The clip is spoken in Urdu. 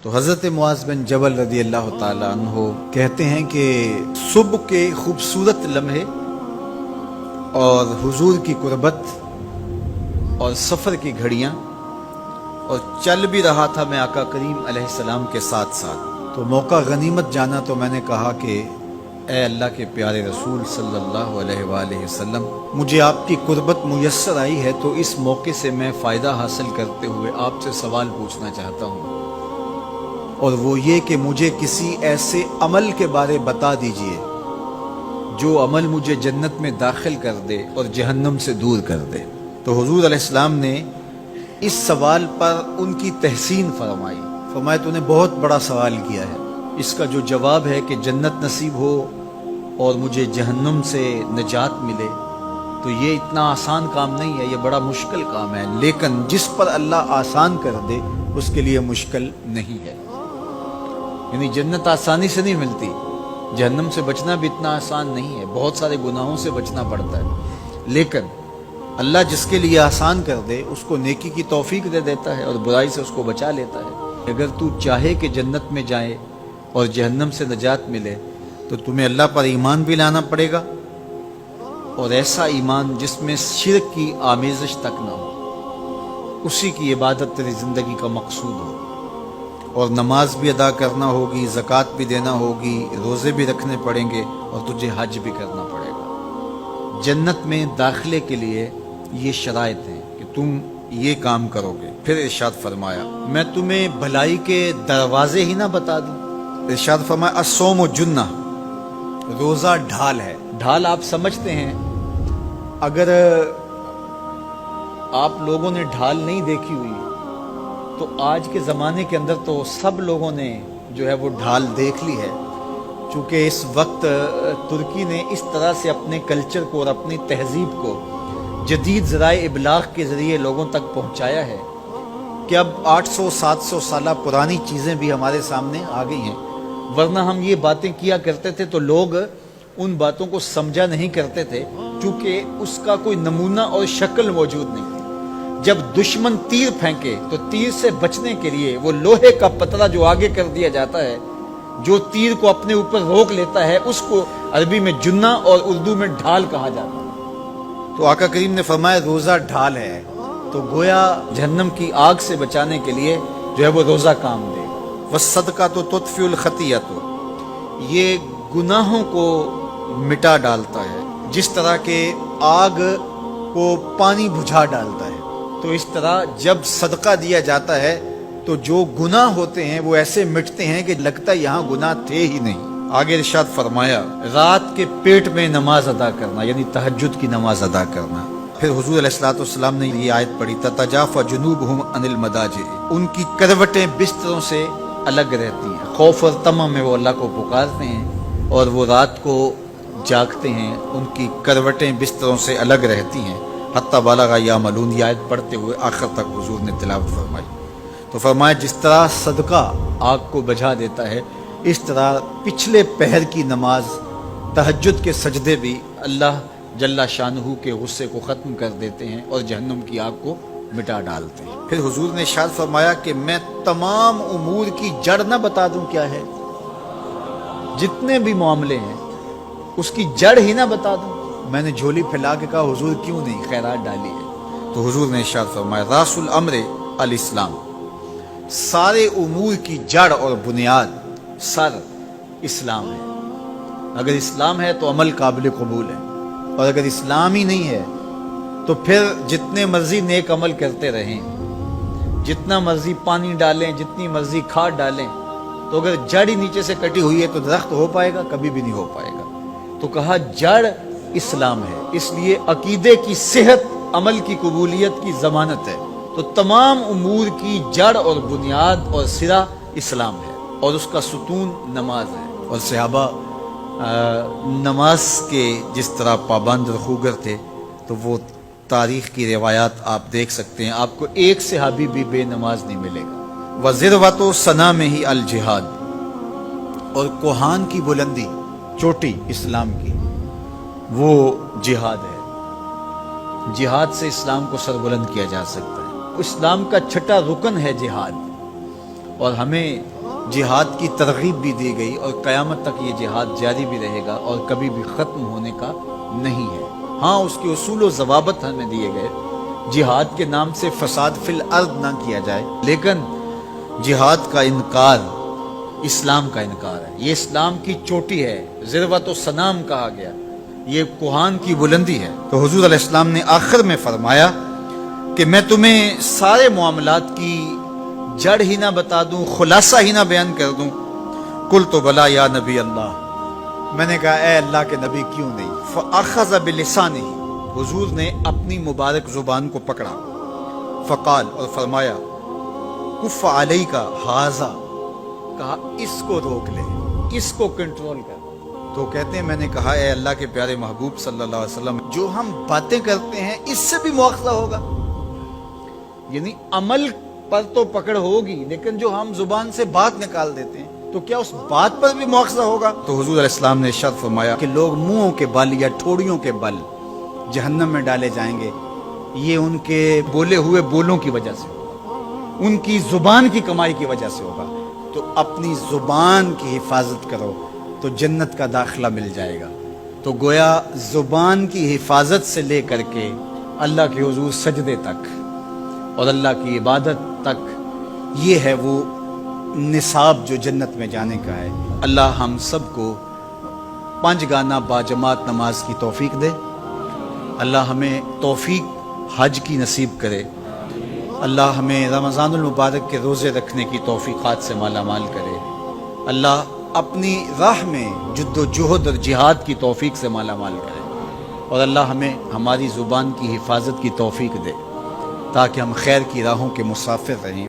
تو حضرت معاذ بن جبل رضی اللہ تعالیٰ عنہ کہتے ہیں کہ صبح کے خوبصورت لمحے اور حضور کی قربت اور سفر کی گھڑیاں اور چل بھی رہا تھا میں آقا کریم علیہ السلام کے ساتھ ساتھ، تو موقع غنیمت جانا تو میں نے کہا کہ اے اللہ کے پیارے رسول صلی اللہ علیہ وآلہ وسلم، مجھے آپ کی قربت میسر آئی ہے تو اس موقع سے میں فائدہ حاصل کرتے ہوئے آپ سے سوال پوچھنا چاہتا ہوں، اور وہ یہ کہ مجھے کسی ایسے عمل کے بارے بتا دیجئے جو عمل مجھے جنت میں داخل کر دے اور جہنم سے دور کر دے۔ تو حضور علیہ السلام نے اس سوال پر ان کی تحسین فرمایا تو نے بہت بڑا سوال کیا ہے، اس کا جو جواب ہے کہ جنت نصیب ہو اور مجھے جہنم سے نجات ملے تو یہ اتنا آسان کام نہیں ہے، یہ بڑا مشکل کام ہے، لیکن جس پر اللہ آسان کر دے اس کے لیے مشکل نہیں ہے۔ یعنی جنت آسانی سے نہیں ملتی، جہنم سے بچنا بھی اتنا آسان نہیں ہے، بہت سارے گناہوں سے بچنا پڑتا ہے، لیکن اللہ جس کے لیے آسان کر دے اس کو نیکی کی توفیق دے دیتا ہے اور برائی سے اس کو بچا لیتا ہے۔ اگر تو چاہے کہ جنت میں جائے اور جہنم سے نجات ملے تو تمہیں اللہ پر ایمان بھی لانا پڑے گا، اور ایسا ایمان جس میں شرک کی آمیزش تک نہ ہو، اسی کی عبادت تیری زندگی کا مقصود ہو، اور نماز بھی ادا کرنا ہوگی، زکوٰۃ بھی دینا ہوگی، روزے بھی رکھنے پڑیں گے، اور تجھے حج بھی کرنا پڑے گا۔ جنت میں داخلے کے لیے یہ شرائط ہیں کہ تم یہ کام کرو گے۔ پھر ارشاد فرمایا میں تمہیں بھلائی کے دروازے ہی نہ بتا دوں؟ ارشاد فرمایا الصوم جنہ، روزہ ڈھال ہے۔ ڈھال آپ سمجھتے ہیں، اگر آپ لوگوں نے ڈھال نہیں دیکھی ہوئی تو آج کے زمانے کے اندر تو سب لوگوں نے جو ہے وہ ڈھال دیکھ لی ہے، چونکہ اس وقت ترکی نے اس طرح سے اپنے کلچر کو اور اپنی تہذیب کو جدید ذرائع ابلاغ کے ذریعے لوگوں تک پہنچایا ہے کہ اب 800-700 سالہ پرانی چیزیں بھی ہمارے سامنے آ گئی ہیں، ورنہ ہم یہ باتیں کیا کرتے تھے تو لوگ ان باتوں کو سمجھا نہیں کرتے تھے، چونکہ اس کا کوئی نمونہ اور شکل موجود نہیں تھی۔ جب دشمن تیر پھینکے تو تیر سے بچنے کے لیے وہ لوہے کا پتلا جو آگے کر دیا جاتا ہے، جو تیر کو اپنے اوپر روک لیتا ہے، اس کو عربی میں جنہ اور اردو میں ڈھال کہا جاتا ہے۔ تو آقا کریم نے فرمایا روزہ ڈھال ہے، تو گویا جہنم کی آگ سے بچانے کے لیے جو ہے وہ روزہ کام دے گا۔ والصدقۃ تطفئ الخطیئۃ، یہ گناہوں کو مٹا ڈالتا ہے، جس طرح کہ آگ کو پانی بجھا ڈالتا ہے، تو اس طرح جب صدقہ دیا جاتا ہے تو جو گناہ ہوتے ہیں وہ ایسے مٹتے ہیں کہ لگتا ہے یہاں گناہ تھے ہی نہیں۔ آگے ارشاد فرمایا رات کے پیٹ میں نماز ادا کرنا، یعنی تہجد کی نماز ادا کرنا۔ پھر حضور علیہ الصلوۃ نے یہ آیت پڑھی تتجافی جنوبہم عن المضاجع، ان کی کروٹیں بستروں سے الگ رہتی ہیں، خوف اور طمع میں وہ اللہ کو پکارتے ہیں اور وہ رات کو جاگتے ہیں، ان کی کروٹیں بستروں سے الگ رہتی ہیں، حتی بلغ یعملون، یہ آیت پڑھتے ہوئے آخر تک حضور نے تلاوت فرمائی۔ تو فرمایا جس طرح صدقہ آگ کو بجھا دیتا ہے، اس طرح پچھلے پہر کی نماز تہجد کے سجدے بھی اللہ جل شانہ کے غصے کو ختم کر دیتے ہیں اور جہنم کی آگ کو مٹا ڈالتے ہیں۔ پھر حضور نے ارشاد فرمایا کہ میں تمام امور کی جڑ نہ بتا دوں کیا ہے؟ جتنے بھی معاملے ہیں اس کی جڑ ہی نہ بتا دوں؟ میں نے جھولی پھیلا کے کہا حضور کیوں نہیں، خیرات ڈالی ہے۔ تو حضور نے ارشاد فرمایا راس الامر الاسلام، سارے امور کی جڑ اور بنیاد سر اسلام ہے۔ اگر اسلام ہے تو عمل قابل قبول ہے، اور اگر اسلام ہی نہیں ہے تو پھر جتنے مرضی نیک عمل کرتے رہیں، جتنا مرضی پانی ڈالیں، جتنی مرضی کھاد ڈالیں، تو اگر جڑ ہی نیچے سے کٹی ہوئی ہے تو درخت ہو پائے گا؟ کبھی بھی نہیں ہو پائے گا۔ تو کہا جڑ اسلام ہے، اس لیے عقیدے کی صحت عمل کی قبولیت کی ضمانت ہے۔ تو تمام امور کی جڑ اور بنیاد اور سرا اسلام ہے، اور اس کا ستون نماز ہے۔ اور صحابہ نماز کے جس طرح پابند رخوگر تھے، تو وہ تاریخ کی روایات آپ دیکھ سکتے ہیں، آپ کو ایک صحابی بھی بے نماز نہیں ملے گا۔ وَذِرْوَةُ صَنَامِهِ الْجِهَادِ، اور کوہان کی بلندی، چوٹی اسلام کی، وہ جہاد ہے۔ جہاد سے اسلام کو سربلند کیا جا سکتا ہے۔ اسلام کا چھٹا رکن ہے جہاد، اور ہمیں جہاد کی ترغیب بھی دی گئی اور قیامت تک یہ جہاد جاری بھی رہے گا اور کبھی بھی ختم ہونے کا نہیں ہے۔ ہاں اس کے اصول و ضوابط ہمیں دیے گئے، جہاد کے نام سے فساد فی الارض نہ کیا جائے، لیکن جہاد کا انکار اسلام کا انکار ہے۔ یہ اسلام کی چوٹی ہے، ذروۃ و سنام کہا گیا، یہ کوہان کی بلندی ہے۔ تو حضور علیہ السلام نے آخر میں فرمایا کہ میں تمہیں سارے معاملات کی جڑ ہی نہ بتا دوں، خلاصہ ہی نہ بیان کر دوں؟ قلت بلا یا نبی اللہ، میں نے کہا اے اللہ کے نبی کیوں نہیں؟ فاخذ بلسانہ، حضور نے اپنی مبارک زبان کو پکڑا، فقال، اور فرمایا کف علیک ھذا، کہا اس کو روک لے، اس کو کنٹرول کر۔ تو کہتے ہیں میں نے کہا اے اللہ کے پیارے محبوب صلی اللہ علیہ وسلم، جو ہم باتیں کرتے ہیں اس سے بھی مواخذہ ہوگا؟ یعنی عمل پر تو پکڑ ہوگی، لیکن جو ہم زبان سے بات نکال دیتے ہیں تو کیا اس بات پر بھی مواخذہ ہوگا؟ تو حضور علیہ السلام نے ارشاد فرمایا کہ لوگ منہوں کے بل یا ٹھوڑیوں کے بل جہنم میں ڈالے جائیں گے، یہ ان کے بولے ہوئے بولوں کی وجہ سے ہوگا، ان کی زبان کی کمائی کی وجہ سے ہوگا۔ تو اپنی زبان کی حفاظت کرو تو جنت کا داخلہ مل جائے گا۔ تو گویا زبان کی حفاظت سے لے کر کے اللہ کے حضور سجدے تک اور اللہ کی عبادت تک، یہ ہے وہ نصاب جو جنت میں جانے کا ہے۔ اللہ ہم سب کو 5 گانا باجماعت نماز کی توفیق دے، اللہ ہمیں توفیق حج کی نصیب کرے، اللہ ہمیں رمضان المبارک کے روزے رکھنے کی توفیقات سے مالا مال کرے، اللہ اپنی راہ میں جد و جہد اور جہاد کی توفیق سے مالا مال کرے، اور اللہ ہمیں ہماری زبان کی حفاظت کی توفیق دے تاکہ ہم خیر کی راہوں کے مسافر رہیں۔